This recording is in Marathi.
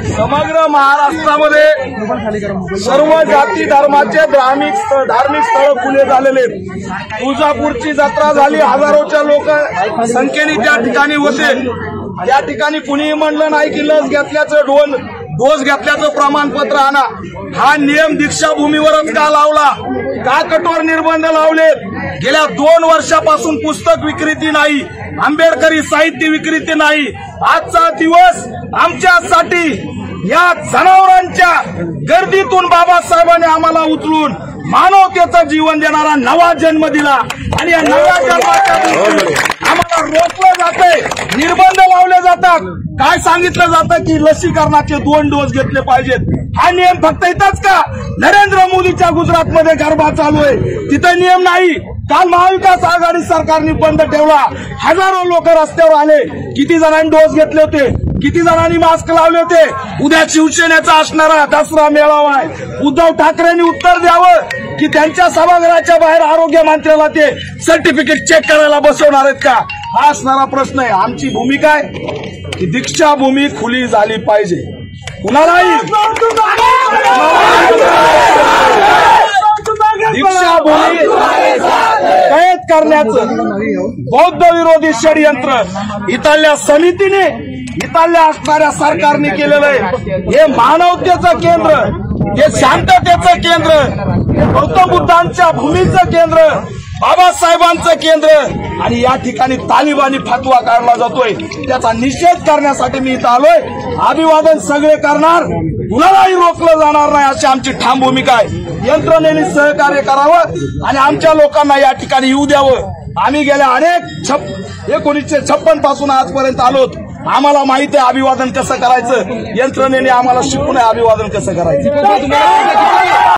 समग्र महाराष्ट्रामध्ये सर्व जाती धर्माचे धार्मिक स्थळ खुले झालेले। तुळजापूरची जत्रा झाली, हजारोच्या लोक संख्येने त्या ठिकाणी होते। त्या ठिकाणी कुणीही म्हणलं नाही की लस घेतल्याचं डोस घेतल्याचं प्रमाणपत्र आणा। हा नियम दीक्षाभूमीवरच का लावला? का कठोर निर्बंध लावले? गेल्या 2 वर्षापासून पुस्तक विक्रेती नाही, आंबेडकरी साहित्य विक्रेती नाही। आजचा दिवस आमच्यासाठी या जनावरांच्या गर्दीतून बाबासाहेबांनी आम्हाला उचलून मानवतेचं जीवन देणारा नवा जन्म दिला आणि या नव्या जन्माच्या दिवशी आम्हाला रोखलं जातंय, निर्बंध लावले जातात। काय सांगितलं जातं की लसीकरणाचे 2 डोस घेतले पाहिजेत। हा नियम फक्त इथंच का? नरेंद्र मोदीच्या गुजरातमध्ये गरबा चालू आहे, तिथं नियम नाही। काल महाविकास आघाडी सरकारने बंद ठेवला, हजारो लोक रस्त्यावर आले। किती जणांनी डोस घेतले होते? किती जणांनी मास्क लावले होते? उद्या शिवसेनेचा असणारा दसरा मेळावा आहे, उद्धव ठाकरेंनी उत्तर द्यावं की त्यांच्या सभागृहाच्या बाहेर आरोग्य मंत्र्याला ते सर्टिफिकेट चेक करायला बसवणार आहेत का? हा असणारा प्रश्न आहे। आमची भूमिका आहे की दीक्षाभूमी खुली झाली पाहिजे, कुणालाही दीक्षाभूमी कैद करण्याचं बौद्ध विरोधी षडयंत्र इथल्या समितीने, इथल्या असणाऱ्या सरकारने केलेलं आहे। हे मानवतेचं केंद्र, हे शांततेचं केंद्र, हे गौतम बुद्धांच्या भूमीचं केंद्र, बाबासाहेबांचं केंद्र आणि या ठिकाणी तालिबानी फतवा काढला जातोय। त्याचा निषेध करण्यासाठी मी इथं आलोय। अभिवादन सगळे करणार, कुणालाही रोखलं जाणार नाही अशी आमची ठाम भूमिका आहे। यंत्रणेने सहकार्य करावं आणि आमच्या लोकांना या ठिकाणी येऊ द्यावं। आम्ही गेल्या 1956 पासून आजपर्यंत आलोत, आम्हाला माहिती आहे अभिवादन कसं करायचं। यंत्रणेने आम्हाला शिकवून अभिवादन कसं करायचं।